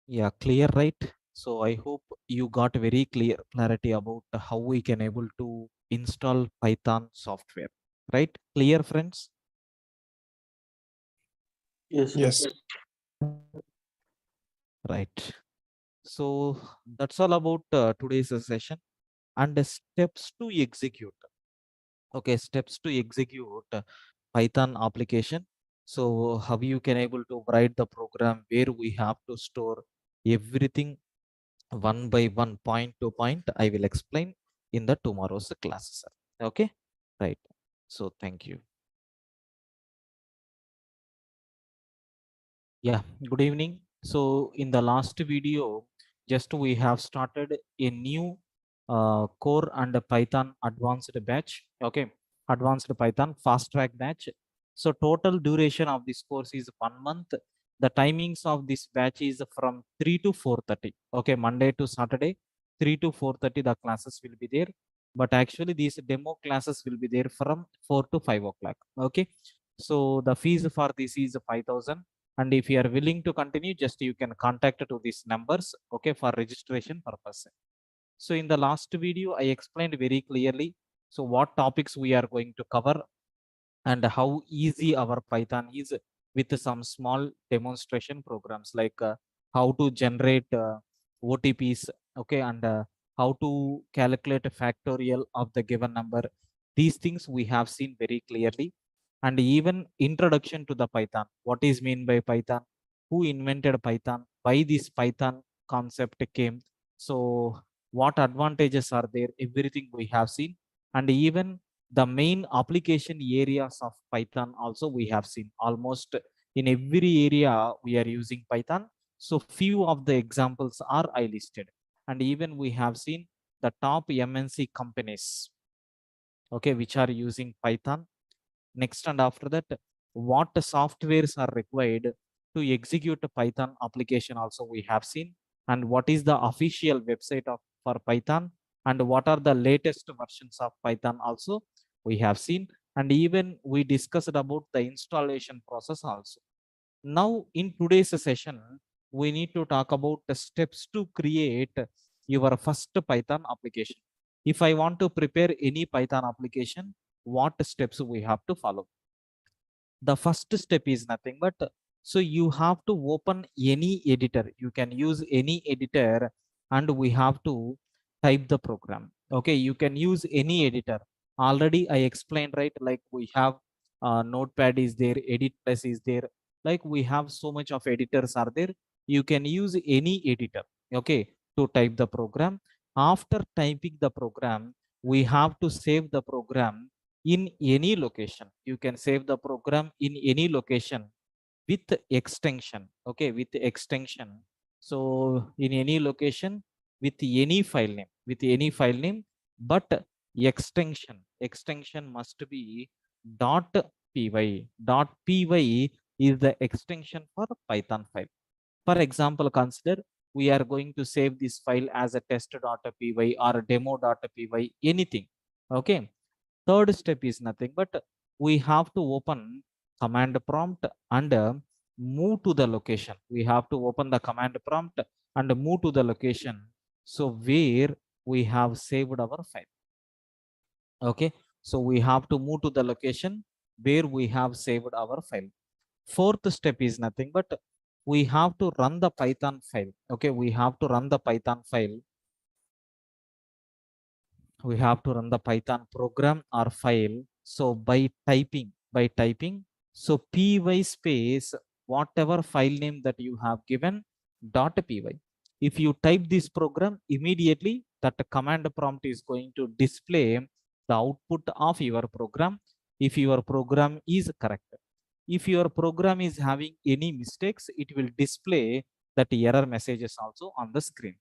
Yeah, clear, right? So I hope you got very clear clarity about how we can able to install Python software, right? Clear, friends? Yes. Yes. Right. So that's all about today's session and the steps to execute. Okay, steps to execute Python application. So how you can able to write the program where we have to store everything one by one, point to point. I will explain in the tomorrow's classes. Okay, right. So thank you. Yeah, good evening. So in the last video, just we have started a new core and a Python advanced batch. Okay, advanced Python fast track batch. So total duration of this course is 1 month. The timings of this batch is from 3 to 4:30. Okay, Monday to Saturday, 3 to 4:30 the classes will be there. But actually these demo classes will be there from 4 to 5 o'clock. Okay, so the fees for this is 5,000, and if you are willing to continue, just you can contact to these numbers, okay, for registration purpose. So in the last video I explained very clearly so what topics we are going to cover and how easy our Python is with some small demonstration programs like how to generate OTPs, okay, and how to calculate a factorial of the given number. These things we have seen very clearly. And even introduction to the Python. What is mean by Python? Who invented Python? Why this Python concept came? So what advantages are there? Everything we have seen. And even the main application areas of Python also we have seen. Almost in every area we are using Python. So few of the examples are I listed. And even we have seen the top MNC companies, okay, which are using Python. Next, and after that, what softwares are required to execute a Python application also we have seen, and what is the official website of for Python, and what are the latest versions of Python also we have seen, and even we discussed about the installation process also. Now in today's session, we need to talk about the steps to create your first Python application. If I want to prepare any Python application, what steps we have to follow? The first step is nothing but, so you have to open any editor. You can use any editor, and we have to type the program. Okay, you can use any editor. Already I explained, right? Like we have notepad is there, edit plus is there, like we have so much of editors are there. You can use any editor, okay, to type the program. After typing the program, we have to save the program in any location. You can save the program in any location with extension, okay, with extension. So in any location with any file name, with any file name, but extension must be dot py. Dot py is the extension for Python file. For example, consider we are going to save this file as a test.py or a demo.py, anything, okay. Third step is nothing but, we have to open command prompt and move to the location. We have to open the command prompt and move to the location, so where we have saved our file, okay. So we have to move to the location where we have saved our file. Fourth step is nothing but, we have to run the Python file, okay. We have to run the Python file. We have to run the Python program or file. So by typing, so py space whatever file name that you have given, dot py. If you type this program, immediately that command prompt is going to display the output of your program, if your program is correct. If your program is having any mistakes, it will display that error messages also on the screen.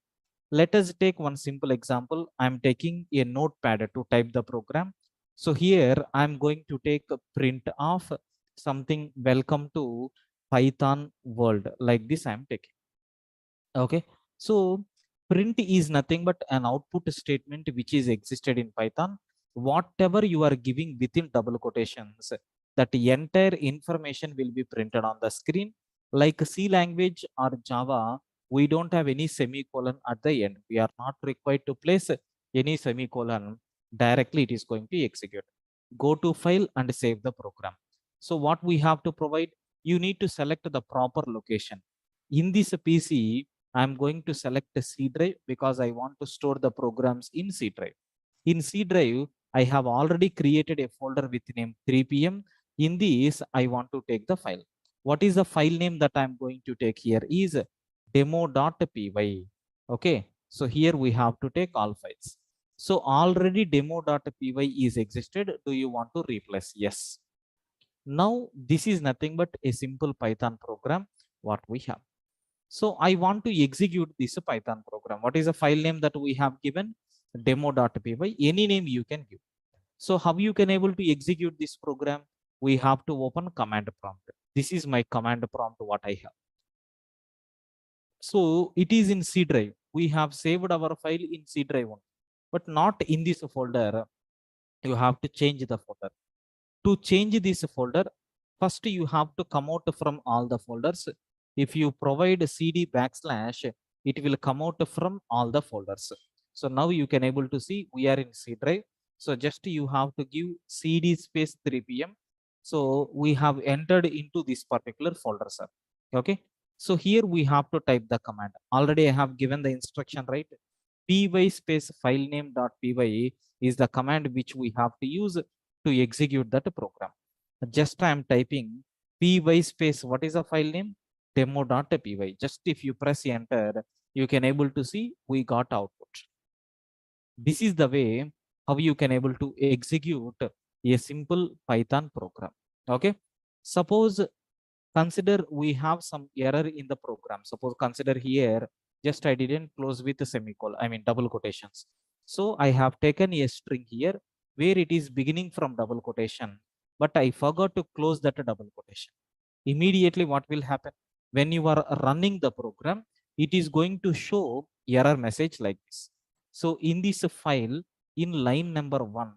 Let us take one simple example. I'm taking a notepad to type the program. So here I'm going to take a print of something, welcome to Python world, like this I'm taking, okay. So print is nothing but an output statement which is existed in Python. Whatever you are giving within double quotations, that entire information will be printed on the screen. Like C language or Java, we don't have any semicolon at the end. We are not required to place any semicolon. Directly it is going to execute. Go to file and save the program. So what we have to provide, you need to select the proper location. In this PC, I'm going to select a C drive because I want to store the programs in C drive. In C drive, I have already created a folder with name 3pm. In this, I want to take the file. What is the file name that I'm going to take here is demo.py. Okay, so here we have to take all files. So already demo.py is existed. Do you want to replace? Yes. Now this is nothing but a simple Python program what we have. So I want to execute this Python program. What is the file name that we have given? Demo.py. Any name you can give. So how you can able to execute this program? We have to open command prompt. This is my command prompt what I have. So it is in C drive. We have saved our file in C drive only, but not in this folder. You have to change the folder. To change this folder, first you have to come out from all the folders. If you provide cd backslash, it will come out from all the folders. So now you can able to see we are in C drive. So just you have to give cd space 3pm. So we have entered into this particular folder, sir. Okay. So here we have to type the command. Already I have given the instruction, right? Py space file name dot py is the command which we have to use to execute that program. Just I am typing py space, what is the file name? Demo.py. Just if you press enter, you can able to see we got output. This is the way how you can able to execute a simple Python program. Okay. Suppose consider we have some error in the program. Suppose consider here, just I didn't close with a semicolon, I mean double quotations. So I have taken a string here where it is beginning from double quotation, but I forgot to close that double quotation. Immediately what will happen? When you are running the program, it is going to show error message like this. So in this file, in line number 1,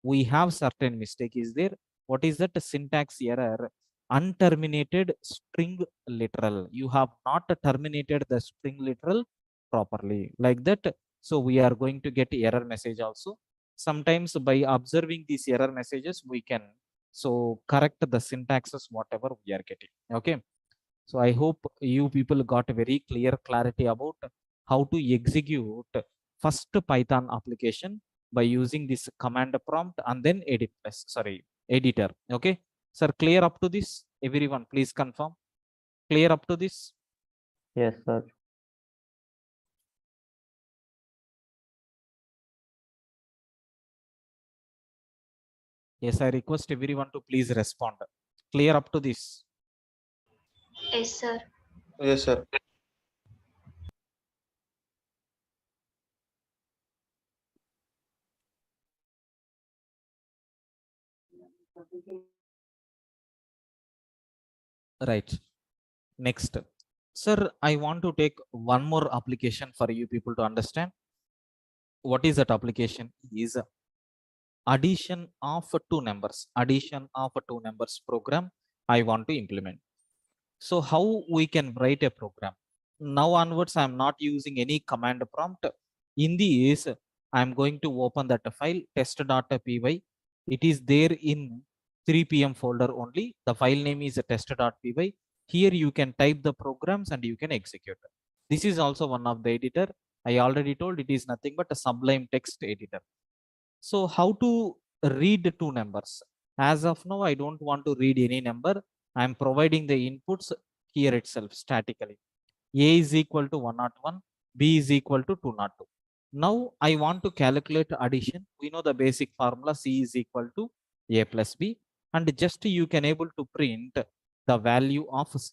we have certain mistake is there. What is that? Syntax error, unterminated string literal. You have not terminated the string literal properly, like that. So we are going to get error message also. Sometimes by observing these error messages, we can so correct the syntaxes whatever we are getting. Okay. So I hope you people got very clear clarity about how to execute first Python application by using this command prompt and then editor. Okay. Sir, clear up to this? Everyone, please confirm. Clear up to this? Yes, sir. Yes, I request everyone to please respond. Clear up to this? Yes, sir. Yes, sir. Right. Next. Sir, I want to take one more application for you people to understand. What is that application? Is addition of two numbers. Addition of two numbers program I want to implement. So how we can write a program? Now onwards, I'm not using any command prompt. In this, I'm going to open that file test.py. It is there in 3pm folder only. The file name is test.py. Here you can type the programs and you can execute. This is also one of the editor. I already told it is nothing but a Sublime text editor. So how to read two numbers? As of now, I don't want to read any number. I'm providing the inputs here itself statically. A is equal to 101, B is equal to 202. Now I want to calculate addition. We know the basic formula, C is equal to A plus B, and just you can able to print the value of C.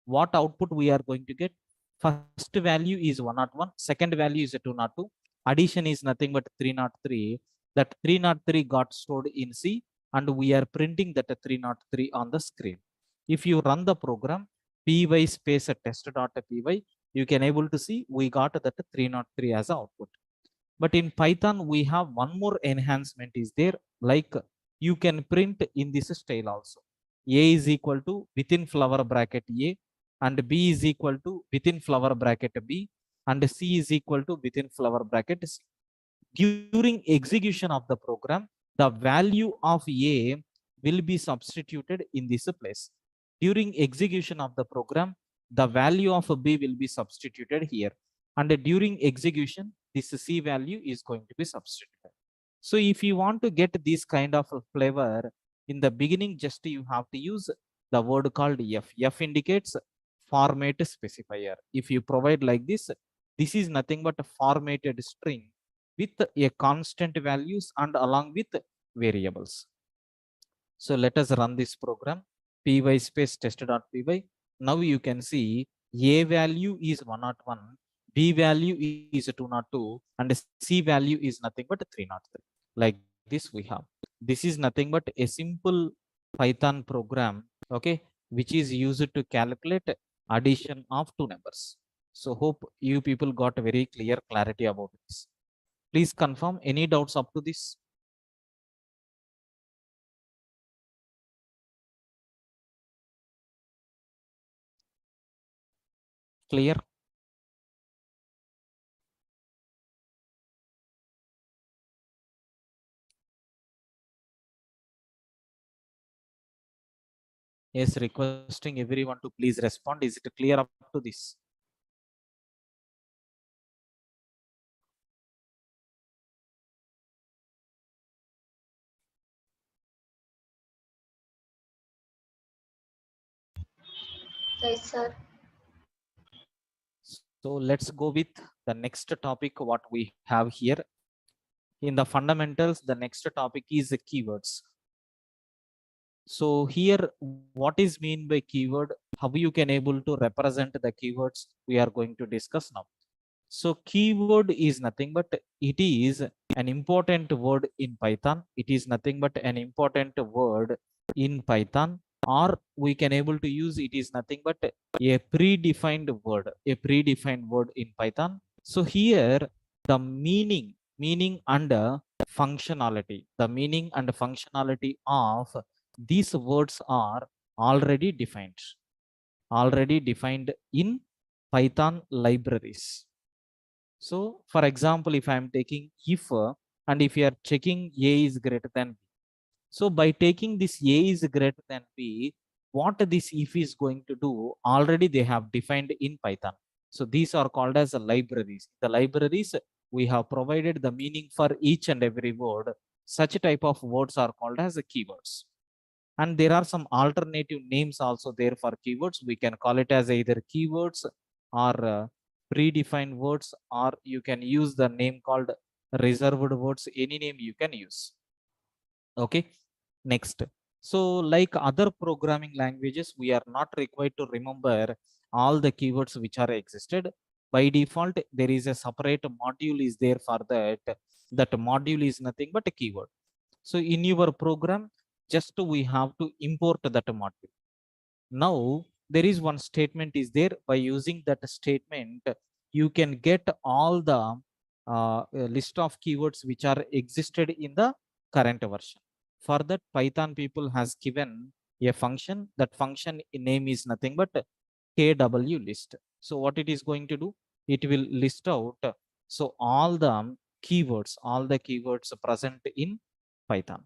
What output we are going to get? First value is 101, second value is 202. Addition is nothing but 303. That 303 got stored in C, and we are printing that 303 on the screen. If you run the program, py space test.py, you can able to see we got that 303 as output. But in Python, we have one more enhancement is there, like you can print in this style also. A is equal to within flower bracket A, and B is equal to within flower bracket B, and C is equal to within flower bracket C. During execution of the program, the value of A will be substituted in this place. During execution of the program, the value of B will be substituted here. And during execution, this C value is going to be substituted. So if you want to get this kind of a flavor, in the beginning, just you have to use the word called F. F indicates format specifier. If you provide like this is nothing but a formatted string with a constant values and along with variables. So let us run this program, py space test.py. Now you can see A value is 101, B value is 202, and C value is nothing but 303. Like this we have. This is nothing but a simple Python program, okay, which is used to calculate addition of two numbers. So hope you people got very clear clarity about this. Please confirm any doubts up to this. Clear? Yes, requesting everyone to please respond. Is it clear up to this? Yes, sir. So let's go with the next topic what we have here. In the fundamentals, the next topic is the keywords. So here, what is mean by keyword? How you can able to represent the keywords? We are going to discuss now. So keyword is nothing but it is an important word in Python. It is nothing but an important word in Python, or we can able to use it is nothing but a predefined word in Python. So here the meaning and functionality, the meaning and functionality of these words are already defined in Python libraries. So for example, if I am taking if and if you are checking A is greater than B. So by taking this A is greater than B, what this if is going to do, already they have defined in Python. So these are called as libraries. The libraries, we have provided the meaning for each and every word. Such type of words are called as keywords. And there are some alternative names also there for keywords. We can call it as either keywords or predefined words, or you can use the name called reserved words. Any name you can use. Okay, next. So like other programming languages, we are not required to remember all the keywords which are existed. By default, there is a separate module is there for that. That module is nothing but a keyword. So in your program, just we have to import that module. Now there is one statement is there. By using that statement, you can get all the list of keywords which are existed in the current version. For that, Python people has given a function. That function name is nothing but kw list. So what it is going to do, it will list out so all the keywords present in Python.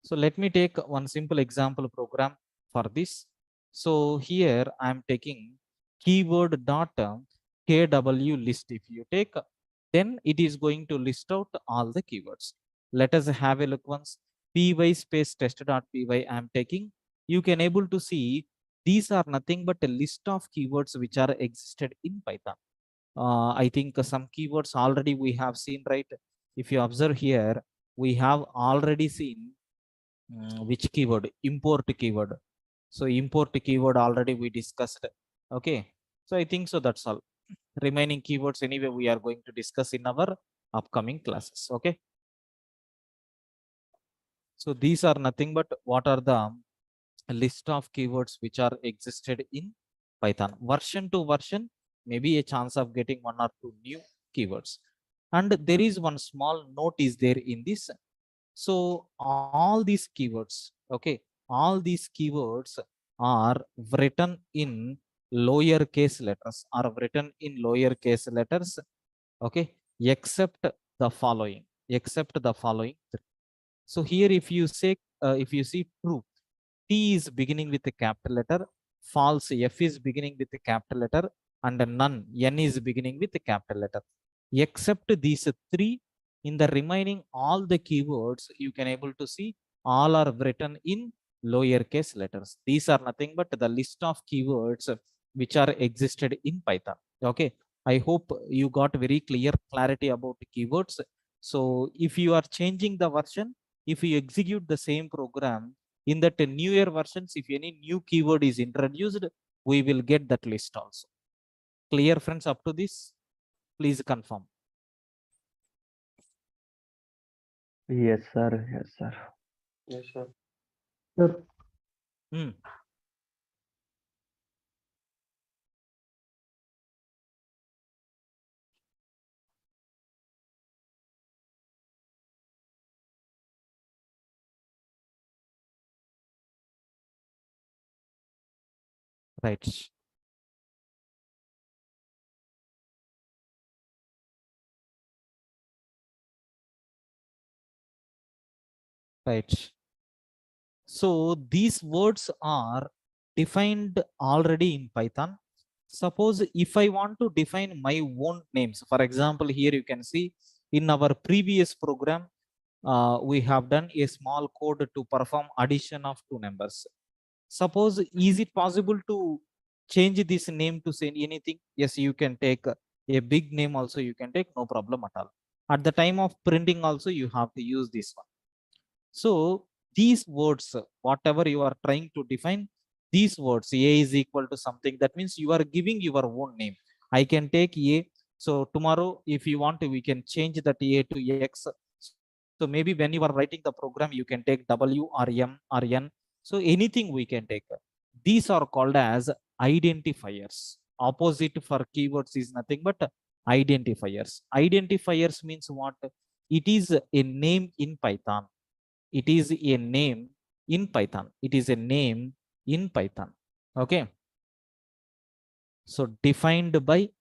So let me take one simple example program for this. So here I am taking keyword dot kw list. If you take, then it is going to list out all the keywords. Let us have a look once. Py space test.py I am taking. You can able to see these are nothing but a list of keywords which are existed in Python. I think some keywords already we have seen, right? If you observe here, we have already seen which keyword, import keyword. So import keyword already we discussed. Okay, so I think so that's all. Remaining keywords anyway we are going to discuss in our upcoming classes. Okay, so these are nothing but what are the list of keywords which are existed in Python. Version to version, maybe a chance of getting one or two new keywords. And there is one small note is there in this. So all these keywords, okay, all these keywords are written in lowercase letters, okay, except the following, except the following three. So here if you say, if you see true, T is beginning with a capital letter, false, F is beginning with a capital letter, and none, N is beginning with a capital letter. Except these three, in the remaining all the keywords, you can able to see all are written in lowercase letters. These are nothing but the list of keywords which are existed in Python. Okay, I hope you got very clear clarity about keywords. So if you are changing the version, if you execute the same program, in that newer versions, if any new keyword is introduced, we will get that list also. Clear friends up to this? Please confirm. Yes, sir. Yes, sir. Yes, sir. Sir, Hmm. Right. Right. So these words are defined already in Python. Suppose if I want to define my own names, for example, here you can see in our previous program, we have done a small code to perform addition of two numbers. Suppose, is it possible to change this name to say anything? Yes, you can take a big name also, you can take, no problem at all. At the time of printing also, you have to use this one. So these words, whatever you are trying to define, these words, A is equal to something, that means you are giving your own name. I can take A. So tomorrow, if you want to, we can change that A to X. So maybe when you are writing the program, you can take W or M or N. So anything we can take. These are called as identifiers. Opposite for keywords is nothing but identifiers. Identifiers means what? It is a name in Python. It is a name in Python. It is a name in Python. Okay. So defined by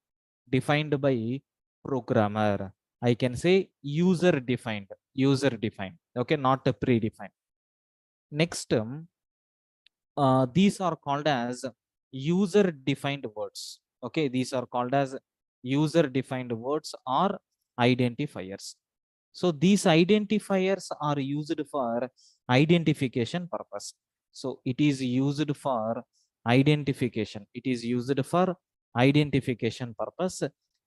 programmer. I can say user defined. Okay, not a predefined. Next, these are called as user defined words. Okay, these are called as user defined words or identifiers. So these identifiers are used for identification purpose. So it is used for identification. It is used for identification purpose.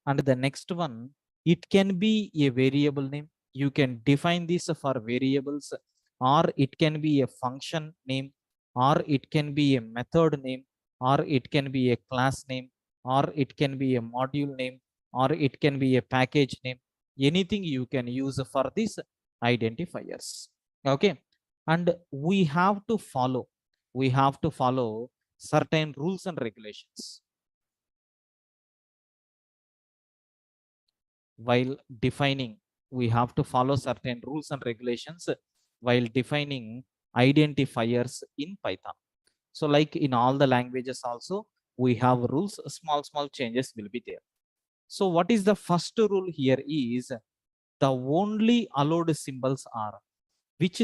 And the next one, it can be a variable name. You can define this for variables, or it can be a function name, or it can be a method name, or it can be a class name, or it can be a module name, or it can be a package name. Anything you can use for these identifiers. Okay. And we have to follow certain rules and regulations while defining. We have to follow certain rules and regulations while defining identifiers in Python. So like in all the languages also, we have rules, small changes will be there. So what is the first rule here is the only allowed symbols are, which